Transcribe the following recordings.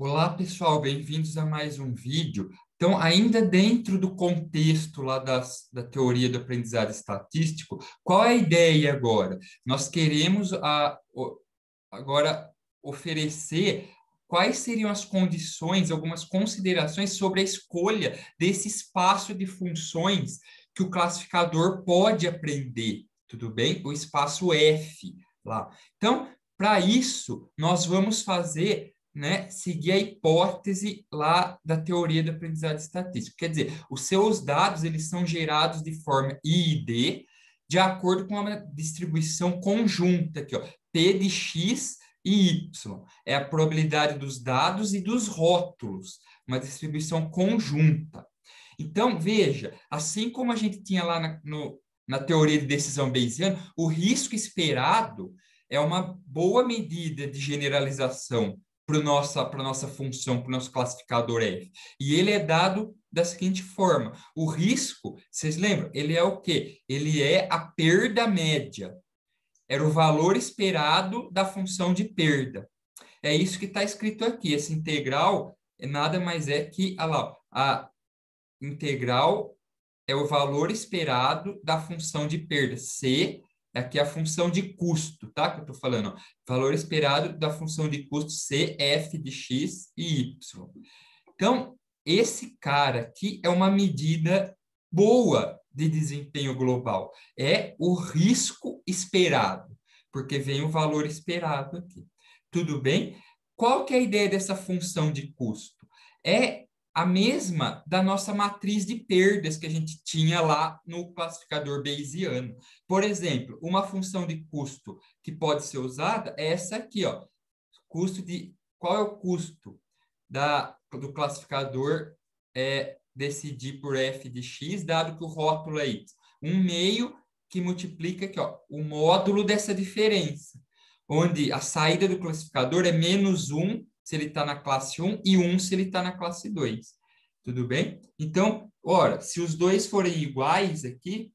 Olá, pessoal, bem-vindos a mais um vídeo. Então, ainda dentro do contexto lá da teoria do aprendizado estatístico, qual é a ideia agora? Nós queremos agora oferecer quais seriam as condições, algumas considerações sobre a escolha desse espaço de funções que o classificador pode aprender, tudo bem? O espaço F lá. Então, para isso, nós vamos fazer, né, seguir a hipótese lá da teoria da aprendizagem estatística. Quer dizer, os seus dados eles são gerados de forma I e D, de acordo com uma distribuição conjunta aqui, ó, P de X e Y. É a probabilidade dos dados e dos rótulos, uma distribuição conjunta. Então, veja, assim como a gente tinha lá na teoria de decisão bayesiana, o risco esperado é uma boa medida de generalização para nossa função, para o nosso classificador F. E ele é dado da seguinte forma: o risco, vocês lembram? Ele é o quê? Ele é a perda média. Era o valor esperado da função de perda. É isso que está escrito aqui. Essa integral nada mais é que, olha lá, a integral é o valor esperado da função de perda. C, aqui é a função de custo, tá? Que eu estou falando. Ó. Valor esperado da função de custo C, F de X e Y. Então, esse cara aqui é uma medida boa de desempenho global. É o risco esperado, porque vem o valor esperado aqui. Tudo bem? Qual que é a ideia dessa função de custo? É a mesma da nossa matriz de perdas que a gente tinha lá no classificador bayesiano. Por exemplo, uma função de custo que pode ser usada é essa aqui, ó. Qual é o custo do classificador decidir por f de x, dado que o rótulo é y? Um meio que multiplica aqui, ó, o módulo dessa diferença, onde a saída do classificador é menos 1 se ele está na classe 1 e 1 se ele está na classe 2. Tudo bem? Então, ora, se os dois forem iguais aqui,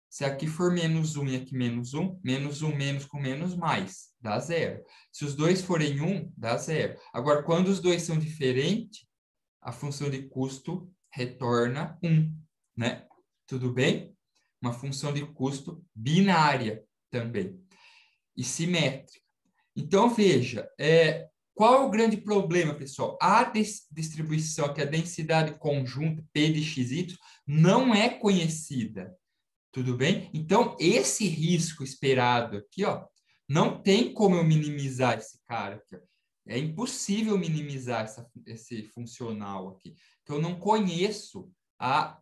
se aqui for menos 1 e aqui menos 1 menos com menos mais, dá zero. Se os dois forem 1, dá zero. Agora, quando os dois são diferentes, a função de custo retorna 1, né? Tudo bem? Uma função de custo binária também, e simétrica. Então, veja, qual é o grande problema, pessoal? A distribuição, que é a densidade conjunta P de xy, não é conhecida. Tudo bem? Então, esse risco esperado aqui, ó, não tem como eu minimizar esse cara aqui, ó. É impossível minimizar esse funcional aqui, que eu não conheço a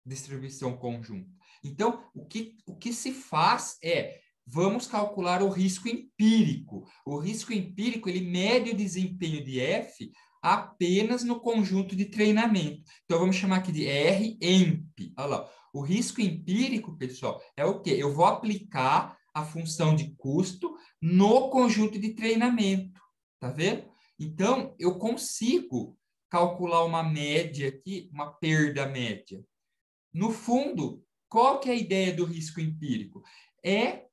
distribuição conjunta. Então, o que se faz é, vamos calcular o risco empírico. O risco empírico, ele mede o desempenho de F apenas no conjunto de treinamento. Então, vamos chamar aqui de R-EMP. Olha lá. O risco empírico, pessoal, é o quê? Eu vou aplicar a função de custo no conjunto de treinamento. Tá vendo? Então, eu consigo calcular uma média aqui, uma perda média. No fundo, qual que é a ideia do risco empírico? É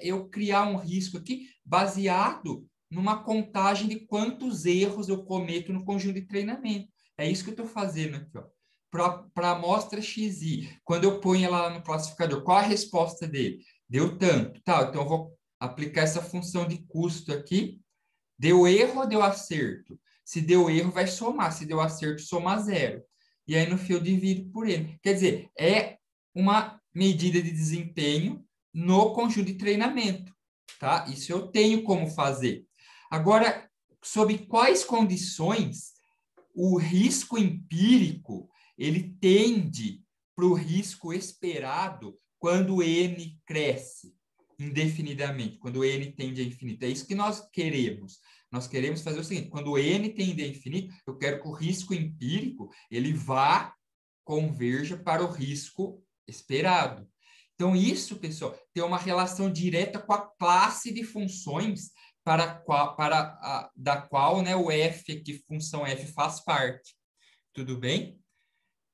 eu criar um risco aqui baseado numa contagem de quantos erros eu cometo no conjunto de treinamento. É isso que eu estou fazendo aqui, ó. Para a amostra XI, quando eu ponho ela lá no classificador, qual a resposta dele? Deu tanto. Tá, então eu vou aplicar essa função de custo aqui. Deu erro ou deu acerto? Se deu erro, vai somar. Se deu acerto, soma zero. E aí, no fim, eu divido por ele. Quer dizer, é uma medida de desempenho no conjunto de treinamento, tá? Isso eu tenho como fazer. Agora, sob quais condições o risco empírico ele tende para o risco esperado quando n cresce indefinidamente, quando n tende a infinito. É isso que nós queremos. Nós queremos fazer o seguinte: quando n tende a infinito, eu quero que o risco empírico ele converja para o risco esperado. Então, isso, pessoal, tem uma relação direta com a classe de funções da qual, né, o f, que função f faz parte. Tudo bem?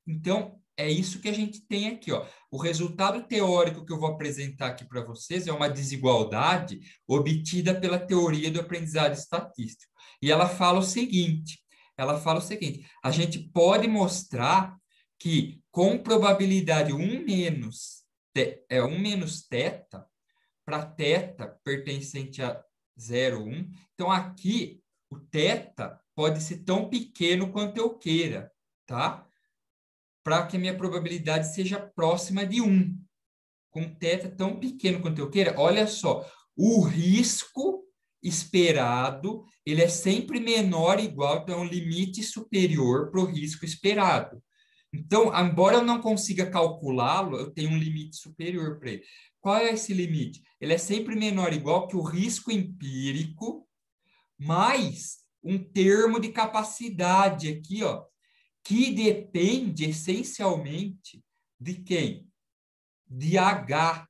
Então, é isso que a gente tem aqui, ó. O resultado teórico que eu vou apresentar aqui para vocês é uma desigualdade obtida pela teoria do aprendizado estatístico. E ela fala o seguinte, a gente pode mostrar que com probabilidade 1 menos θ, para θ pertencente a 0,1, então aqui o θ pode ser tão pequeno quanto eu queira, tá? Para que a minha probabilidade seja próxima de 1. Com θ tão pequeno quanto eu queira, olha só, o risco esperado, ele é sempre menor ou igual, então é um limite superior para o risco esperado. Então, embora eu não consiga calculá-lo, eu tenho um limite superior para ele. Qual é esse limite? Ele é sempre menor ou igual que o risco empírico mais um termo de capacidade aqui, ó, que depende essencialmente de quem? De H.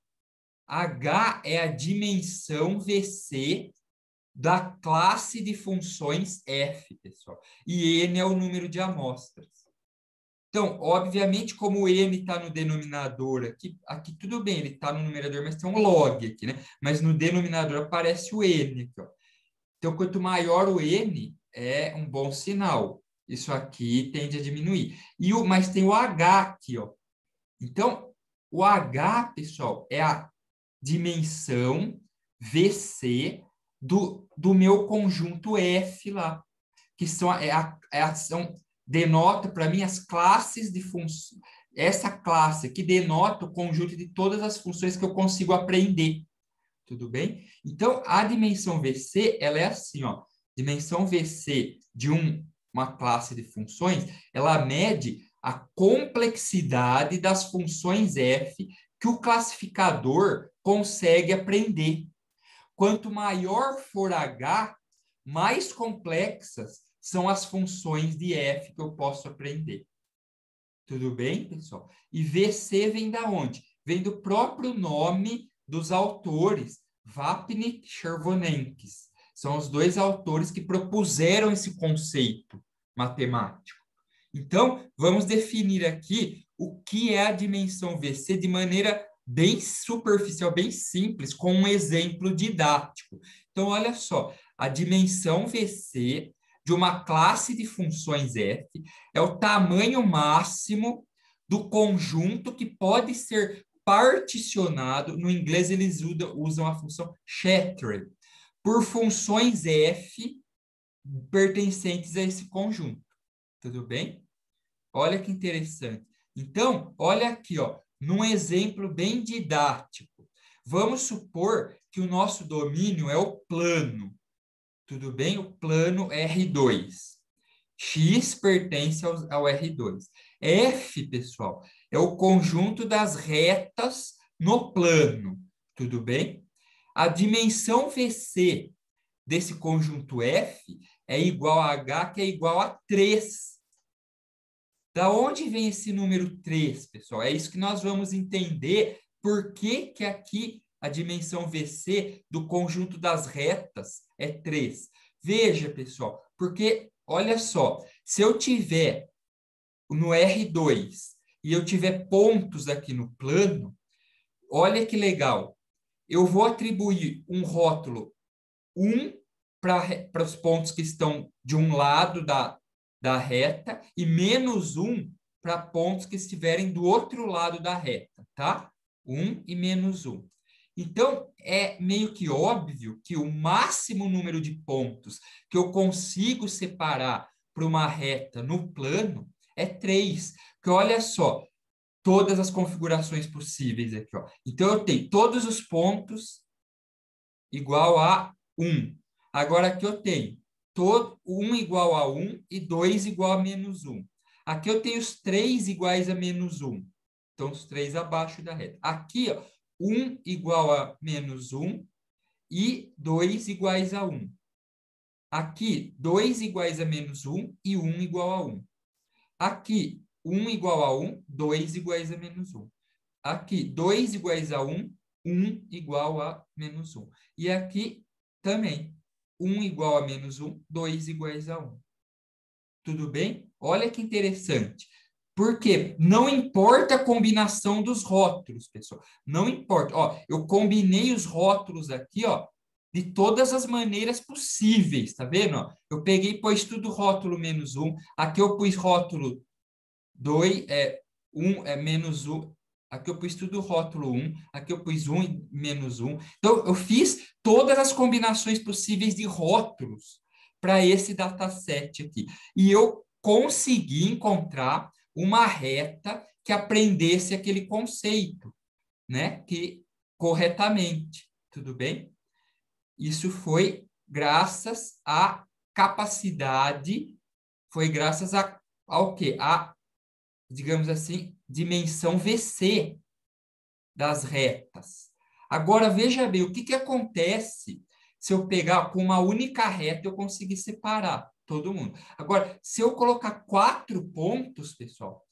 H é a dimensão VC da classe de funções F, pessoal. E N é o número de amostras. Então, obviamente, como o N está no denominador aqui tudo bem, ele está no numerador, mas tem um log aqui, né? Mas no denominador aparece o N aqui, ó. Então, quanto maior o N, é um bom sinal. Isso aqui tende a diminuir. Mas tem o H aqui, ó. Então, o H, pessoal, é a dimensão VC do meu conjunto F lá, que denota para mim as classes de funções. Essa classe aqui denota o conjunto de todas as funções que eu consigo aprender. Tudo bem? Então, a dimensão VC, ela é assim, ó. Dimensão VC de uma classe de funções, ela mede a complexidade das funções F que o classificador consegue aprender. Quanto maior for H, mais complexas são as funções de F que eu posso aprender. Tudo bem, pessoal? E VC vem da onde? Vem do próprio nome dos autores, Vapnik e Chervonenkis. São os dois autores que propuseram esse conceito matemático. Então, vamos definir aqui o que é a dimensão VC de maneira bem superficial, bem simples, com um exemplo didático. Então, olha só, a dimensão VC de uma classe de funções F é o tamanho máximo do conjunto que pode ser particionado, no inglês eles usam a função shattered, por funções F pertencentes a esse conjunto. Tudo bem? Olha que interessante. Então, olha aqui, ó, num exemplo bem didático. Vamos supor que o nosso domínio é o plano. Tudo bem? O plano R2. X pertence ao R2. F, pessoal, é o conjunto das retas no plano. Tudo bem? A dimensão VC desse conjunto F é igual a H, que é igual a 3. Da onde vem esse número 3, pessoal? É isso que nós vamos entender por que aqui a dimensão VC do conjunto das retas é 3. Veja, pessoal, porque, olha só, se eu tiver no R2 e eu tiver pontos aqui no plano, olha que legal. Eu vou atribuir um rótulo 1 para os pontos que estão de um lado da reta e -1 para pontos que estiverem do outro lado da reta, tá? 1 e -1. Então, é meio que óbvio que o máximo número de pontos que eu consigo separar para uma reta no plano é 3. Porque olha só, todas as configurações possíveis aqui, ó. Então, eu tenho todos os pontos igual a 1. Agora, aqui eu tenho 1 igual a 1 e 2 igual a -1. Aqui eu tenho os 3 iguais a -1. Então, os 3 abaixo da reta. Aqui, ó, 1 igual a -1 e 2 iguais a 1. Aqui, 2 iguais a -1 e 1 igual a 1. Aqui, 1 igual a 1, 2 iguais a -1. Aqui, 2 iguais a 1, 1 igual a -1. E aqui também, 1 igual a -1, 2 iguais a 1. Tudo bem? Olha que interessante. Por quê? Não importa a combinação dos rótulos, pessoal. Não importa. Ó, eu combinei os rótulos aqui, ó, de todas as maneiras possíveis, tá vendo? Ó, eu peguei e pus tudo rótulo menos um. Aqui eu pus rótulo 2, menos um. Aqui eu pus tudo rótulo 1. Aqui eu pus 1 e menos 1. Então, eu fiz todas as combinações possíveis de rótulos para esse dataset aqui. E eu consegui encontrar uma reta que aprendesse aquele conceito, né? Que corretamente, tudo bem? Isso foi graças à capacidade, foi graças ao quê? A, digamos assim, dimensão VC das retas. Agora, veja bem, o que acontece se eu pegar com uma única reta, eu conseguir separar todo mundo. Agora, se eu colocar 4 pontos, pessoal,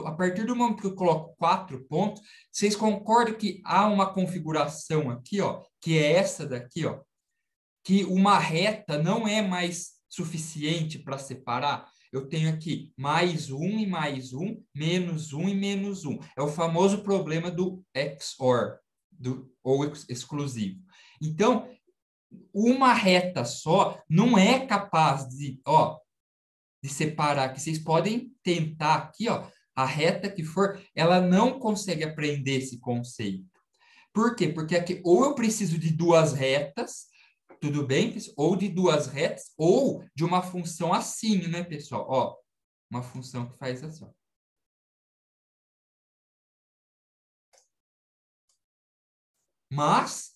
a partir do momento que eu coloco 4 pontos, vocês concordam que há uma configuração aqui, ó, que é essa daqui, ó, que uma reta não é mais suficiente para separar? Eu tenho aqui mais um e mais um, menos um e menos um. É o famoso problema do XOR, ou exclusivo. Então, uma reta só não é capaz de separar, que vocês podem tentar aqui, ó, a reta que for, ela não consegue aprender esse conceito. Por quê? Porque aqui ou eu preciso de duas retas, tudo bem, pessoal? Ou de duas retas, ou de uma função assim, né, pessoal? Ó, uma função que faz assim, ó. Mas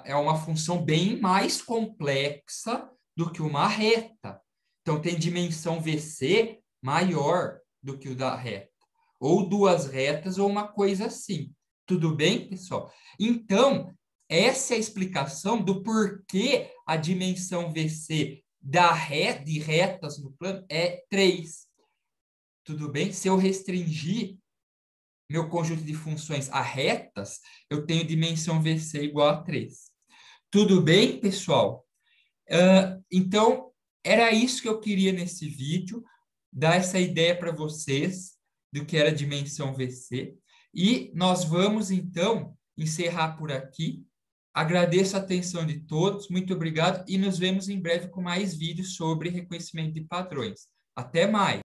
é uma função bem mais complexa do que uma reta. Então, tem dimensão VC maior do que o da reta. Ou duas retas, ou uma coisa assim. Tudo bem, pessoal? Então, essa é a explicação do porquê a dimensão VC de retas no plano é 3. Tudo bem? Se eu restringir meu conjunto de funções a retas, eu tenho dimensão VC igual a 3. Tudo bem, pessoal? Então, era isso que eu queria nesse vídeo, dar essa ideia para vocês do que era dimensão VC. E nós vamos, então, encerrar por aqui. Agradeço a atenção de todos, muito obrigado, e nos vemos em breve com mais vídeos sobre reconhecimento de padrões. Até mais!